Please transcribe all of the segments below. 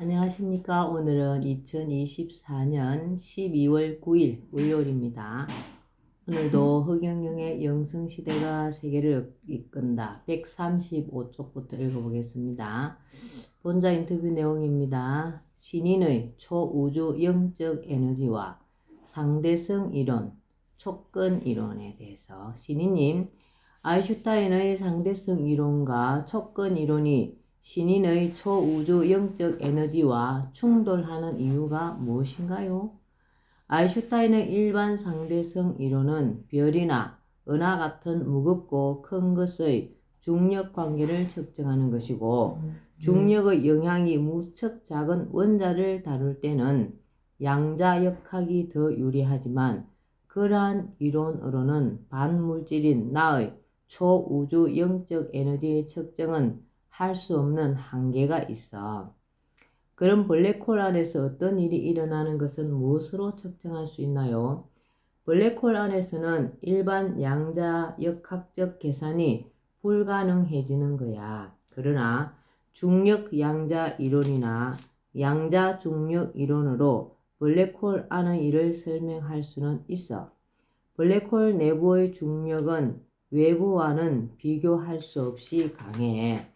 안녕하십니까. 오늘은 2024년 12월 9일 월요일입니다. 오늘도 허경영의 영성시대가 세계를 이끈다 135쪽부터 읽어보겠습니다. 본자 인터뷰 내용입니다. 신인의 초우주 영적 에너지와 상대성 이론, 촉근 이론에 대해서 신인님, 아인슈타인의 상대성 이론과 촉근 이론이 신인의 초우주 영적 에너지와 충돌하는 이유가 무엇인가요? 아인슈타인의 일반 상대성 이론은 별이나 은하 같은 무겁고 큰 것의 중력 관계를 측정하는 것이고, 중력의 영향이 무척 작은 원자를 다룰 때는 양자역학이 더 유리하지만, 그러한 이론으로는 반물질인 나의 초우주 영적 에너지의 측정은 할 수 없는 한계가 있어. 그럼 블랙홀 안에서 어떤 일이 일어나는 것은 무엇으로 측정할 수 있나요? 블랙홀 안에서는 일반 양자역학적 계산이 불가능해지는 거야. 그러나 중력 양자 이론이나 양자 중력 이론으로 블랙홀 안의 일을 설명할 수는 있어. 블랙홀 내부의 중력은 외부와는 비교할 수 없이 강해.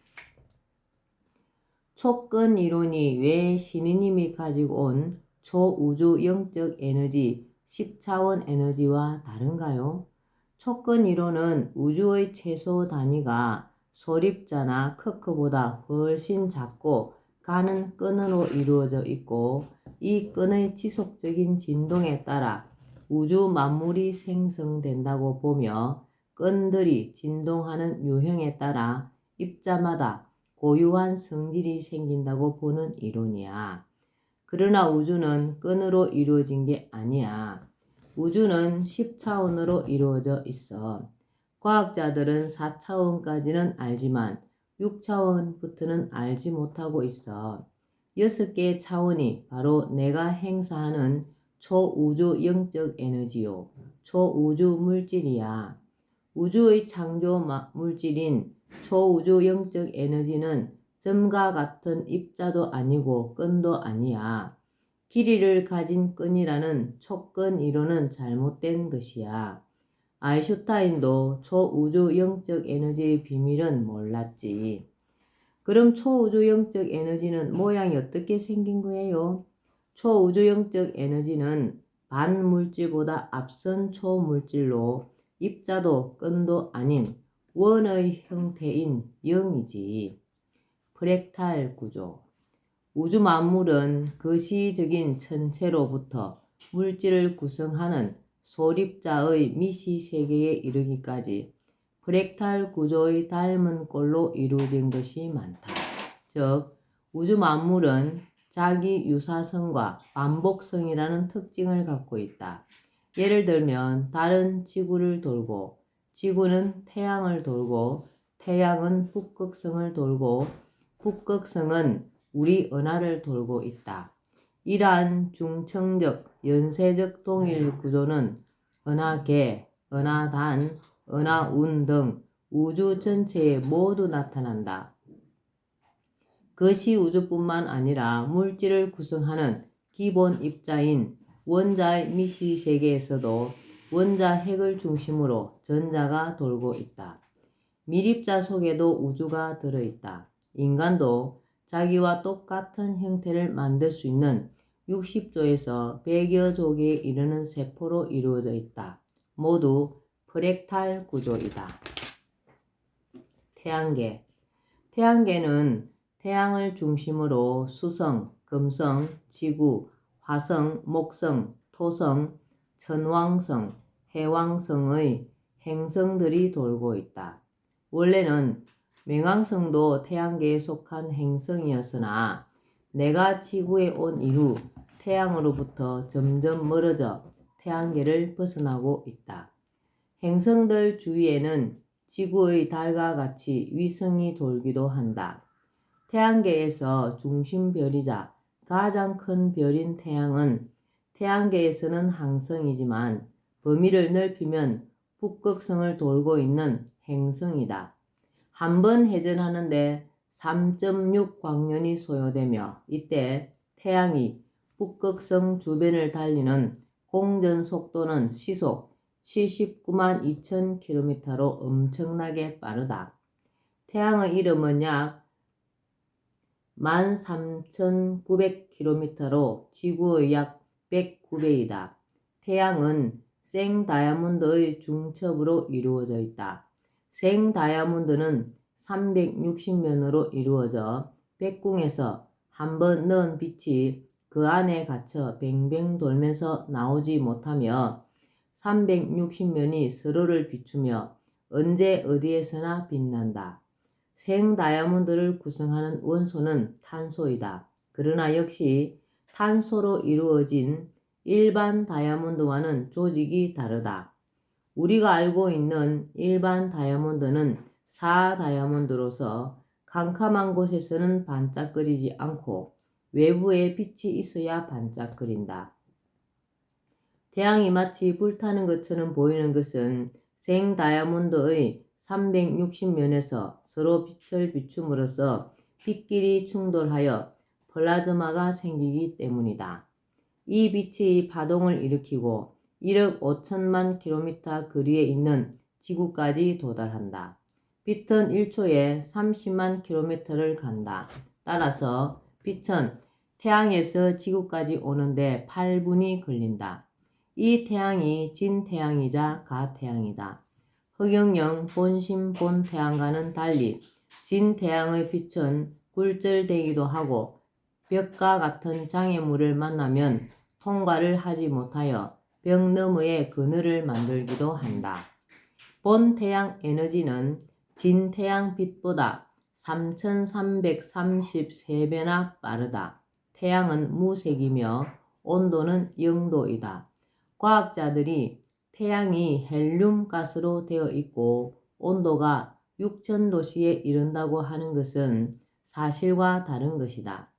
촉근 이론이 왜 신인님이 가지고 온 초우주 영적 에너지 10차원 에너지와 다른가요? 촉근 이론은 우주의 최소 단위가 소립자나 크크보다 훨씬 작고 가는 끈으로 이루어져 있고, 이 끈의 지속적인 진동에 따라 우주 만물이 생성된다고 보며, 끈들이 진동하는 유형에 따라 입자마다 고유한 성질이 생긴다고 보는 이론이야. 그러나 우주는 끈으로 이루어진 게 아니야. 우주는 10차원으로 이루어져 있어. 과학자들은 4차원까지는 알지만 6차원부터는 알지 못하고 있어. 6개의 차원이 바로 내가 행사하는 초우주 영적 에너지요, 초우주 물질이야. 우주의 창조 물질인 초우주 영적 에너지는 점과 같은 입자도 아니고 끈도 아니야. 길이를 가진 끈이라는 촉근 이론은 잘못된 것이야. 아인슈타인도 초우주 영적 에너지의 비밀은 몰랐지. 그럼 초우주 영적 에너지는 모양이 어떻게 생긴 거예요? 초우주 영적 에너지는 반물질보다 앞선 초물질로 입자도 끈도 아닌 원의 형태인 영이지. 프랙탈 구조. 우주 만물은 거시적인 천체로부터 물질을 구성하는 소립자의 미시 세계에 이르기까지 프랙탈 구조의 닮은 꼴로 이루어진 것이 많다. 즉, 우주 만물은 자기 유사성과 반복성이라는 특징을 갖고 있다. 예를 들면 달은 지구를 돌고, 지구는 태양을 돌고, 태양은 북극성을 돌고, 북극성은 우리 은하를 돌고 있다. 이러한 중청적, 연쇄적 동일 구조는 은하계, 은하단, 은하운 등 우주 전체에 모두 나타난다. 그것이 우주뿐만 아니라 물질을 구성하는 기본 입자인 원자의 미시 세계에서도 원자 핵을 중심으로 전자가 돌고 있다. 밀입자 속에도 우주가 들어있다. 인간도 자기와 똑같은 형태를 만들 수 있는 60조에서 100여 조개에 이르는 세포로 이루어져 있다. 모두 프랙탈 구조이다. 태양계. 태양계는 태양을 중심으로 수성, 금성, 지구, 화성, 목성, 토성, 천왕성, 해왕성의 행성들이 돌고 있다. 원래는 맹왕성도 태양계에 속한 행성이었으나 내가 지구에 온 이후 태양으로부터 점점 멀어져 태양계를 벗어나고 있다. 행성들 주위에는 지구의 달과 같이 위성이 돌기도 한다. 태양계에서 중심별이자 가장 큰 별인 태양은 태양계에서는 항성이지만 범위를 넓히면 북극성을 돌고 있는 행성이다. 한 번 회전하는데 3.6 광년이 소요되며 이때 태양이 북극성 주변을 달리는 공전 속도는 시속 79만 2천 km로 엄청나게 빠르다. 태양의 이름은 약 13,900km로 지구의 약 109배이다. 태양은 생다이아몬드의 중첩으로 이루어져 있다. 생다이아몬드는 360면으로 이루어져 백궁에서 한번 넣은 빛이 그 안에 갇혀 뱅뱅 돌면서 나오지 못하며 360면이 서로를 비추며 언제 어디에서나 빛난다. 생다이아몬드를 구성하는 원소는 탄소이다. 그러나 역시 탄소로 이루어진 일반 다이아몬드와는 조직이 다르다. 우리가 알고 있는 일반 다이아몬드는 사다이아몬드로서 캄캄한 곳에서는 반짝거리지 않고 외부에 빛이 있어야 반짝거린다. 태양이 마치 불타는 것처럼 보이는 것은 생다이아몬드의 360면에서 서로 빛을 비춤으로써 빛끼리 충돌하여 플라즈마가 생기기 때문이다. 이 빛이 파동을 일으키고 1억 5천만 킬로미터 거리에 있는 지구까지 도달한다. 빛은 1초에 30만 킬로미터를 간다. 따라서 빛은 태양에서 지구까지 오는데 8분이 걸린다. 이 태양이 진태양이자 가태양이다. 흑영영 본심 본태양과는 달리 진태양의 빛은 굴절되기도 하고 벽과 같은 장애물을 만나면 통과를 하지 못하여 벽 너머에 그늘을 만들기도 한다. 본태양 에너지는 진태양 빛보다 3,333배나 빠르다. 태양은 무색이며 온도는 0도이다. 과학자들이 태양이 헬륨 가스로 되어 있고 온도가 6,000도씨에 이른다고 하는 것은 사실과 다른 것이다.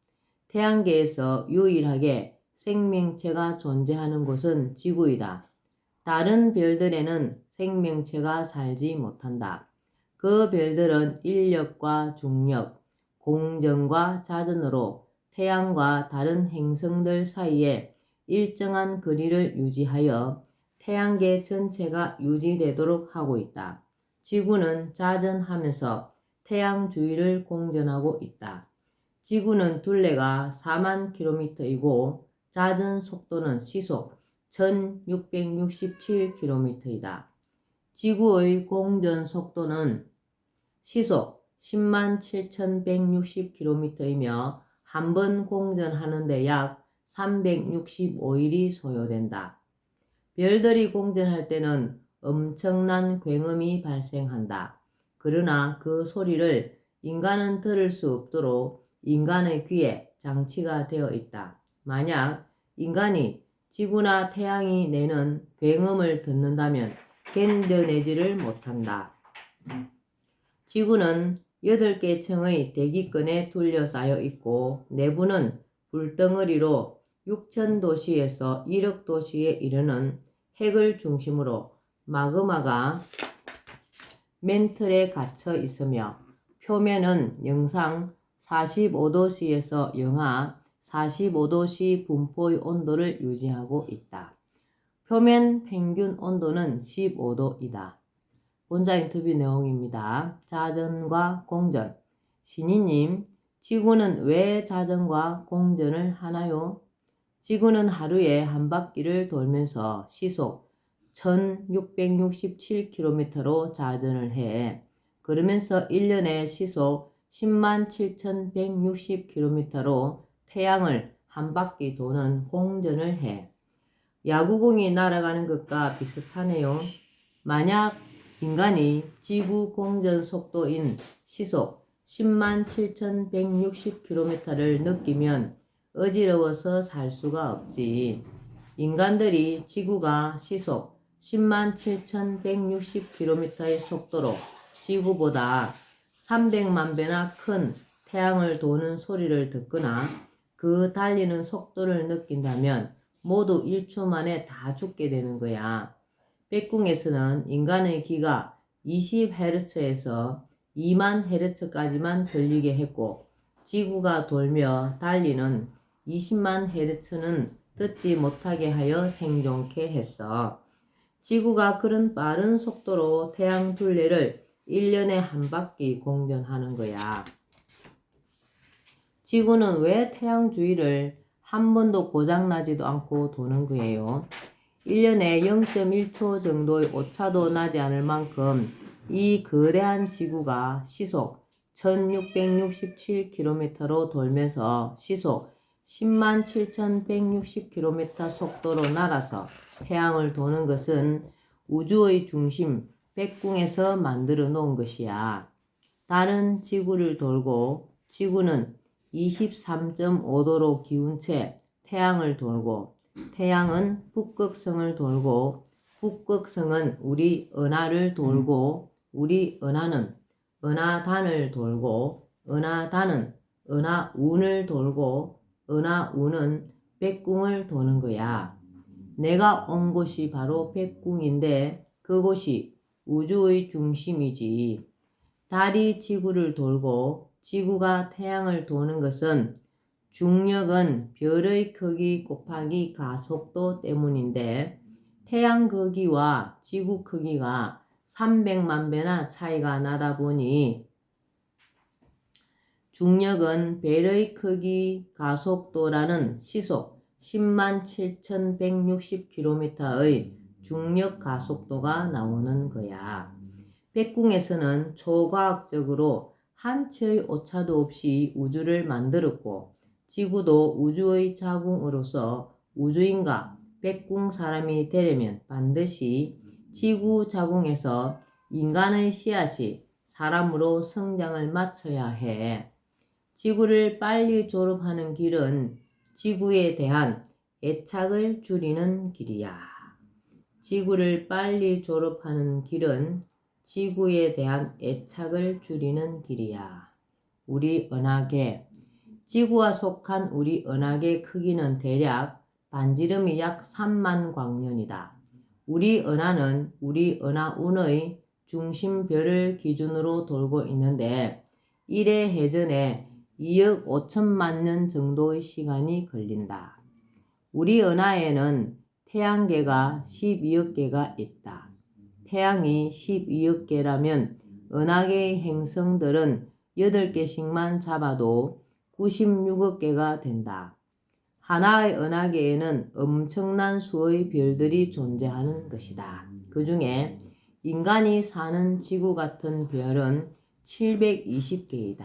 태양계에서 유일하게 생명체가 존재하는 곳은 지구이다. 다른 별들에는 생명체가 살지 못한다. 그 별들은 인력과 중력, 공전과 자전으로 태양과 다른 행성들 사이에 일정한 거리를 유지하여 태양계 전체가 유지되도록 하고 있다. 지구는 자전하면서 태양 주위를 공전하고 있다. 지구는 둘레가 4만 km이고 자전 속도는 시속 1667km이다. 지구의 공전 속도는 시속 10만 7160km이며 한 번 공전하는데 약 365일이 소요된다. 별들이 공전할 때는 엄청난 굉음이 발생한다. 그러나 그 소리를 인간은 들을 수 없도록 인간의 귀에 장치가 되어 있다. 만약 인간이 지구나 태양이 내는 굉음을 듣는다면 견뎌내지를 못한다. 지구는 8개 층의 대기권에 둘러싸여 있고 내부는 불덩어리로 6,000도씨에서 1억 도씨에 이르는 핵을 중심으로 마그마가 맨틀에 갇혀 있으며 표면은 영상 45도씨에서 영하 45도씨 분포의 온도를 유지하고 있다. 표면 평균 온도는 15도이다. 본자 인터뷰 내용입니다. 자전과 공전. 신이님, 지구는 왜 자전과 공전을 하나요? 지구는 하루에 한 바퀴를 돌면서 시속 1667km로 자전을 해. 그러면서 1년에 시속 10만 7160km로 태양을 한 바퀴 도는 공전을 해. 야구공이 날아가는 것과 비슷하네요. 만약 인간이 지구 공전 속도인 시속 10만 7160km를 느끼면 어지러워서 살 수가 없지. 인간들이 지구가 시속 10만 7160km의 속도로 지구보다 300만 배나 큰 태양을 도는 소리를 듣거나 그 달리는 속도를 느낀다면 모두 1초 만에 다 죽게 되는 거야. 백궁에서는 인간의 귀가 20Hz에서 2만 헤르츠까지만 들리게 했고 지구가 돌며 달리는 20만 헤르츠는 듣지 못하게 하여 생존케 했어. 지구가 그런 빠른 속도로 태양 둘레를 1년에 한 바퀴 공전하는 거야. 지구는 왜 태양 주위를 한 번도 고장나지도 않고 도는 거예요? 1년에 0.1초 정도의 오차도 나지 않을 만큼 이 거대한 지구가 시속 1667km로 돌면서 시속 107,160km 속도로 날아서 태양을 도는 것은 우주의 중심 백궁에서 만들어 놓은 것이야. 달은 지구를 돌고 지구는 23.5도로 기운 채 태양을 돌고 태양은 북극성을 돌고 북극성은 우리 은하를 돌고 우리 은하는 은하단을 돌고 은하단은 은하운을 돌고 은하운은 백궁을 도는 거야. 내가 온 곳이 바로 백궁인데 그곳이 우주의 중심이지. 달이 지구를 돌고 지구가 태양을 도는 것은 중력은 별의 크기 곱하기 가속도 때문인데 태양 크기와 지구 크기가 300만 배나 차이가 나다 보니 중력은 별의 크기 가속도라는 시속 107,160km의 중력 가속도가 나오는 거야. 백궁에서는 초과학적으로 한 치의 오차도 없이 우주를 만들었고 지구도 우주의 자궁으로서 우주인과 백궁 사람이 되려면 반드시 지구 자궁에서 인간의 씨앗이 사람으로 성장을 마쳐야 해. 지구를 빨리 졸업하는 길은 지구에 대한 애착을 줄이는 길이야. 지구를 빨리 졸업하는 길은 지구에 대한 애착을 줄이는 길이야. 우리 은하계, 지구와 속한 우리 은하계 크기는 대략 반지름이 약 3만 광년이다. 우리 은하는 우리 은하운의 중심별을 기준으로 돌고 있는데 1회 회전에 2억 5천만 년 정도의 시간이 걸린다. 우리 은하에는 태양계가 12억 개가 있다. 태양이 12억 개라면 은하계의 행성들은 8개씩만 잡아도 96억 개가 된다. 하나의 은하계에는 엄청난 수의 별들이 존재하는 것이다. 그 중에 인간이 사는 지구 같은 별은 720개이다.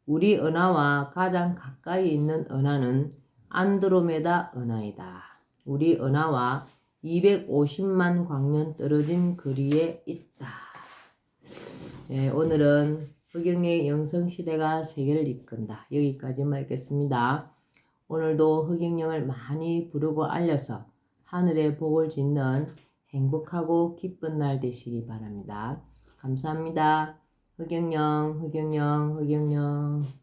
우리 은하와 가장 가까이 있는 은하는 안드로메다 은하이다. 우리 은하와 250만 광년 떨어진 거리에 있다. 네, 오늘은 흑영의 영성시대가 세계를 이끈다. 여기까지만 읽겠습니다. 오늘도 흑영령을 많이 부르고 알려서 하늘의 복을 짓는 행복하고 기쁜 날 되시기 바랍니다. 감사합니다. 흑영령, 흑영령, 흑영령.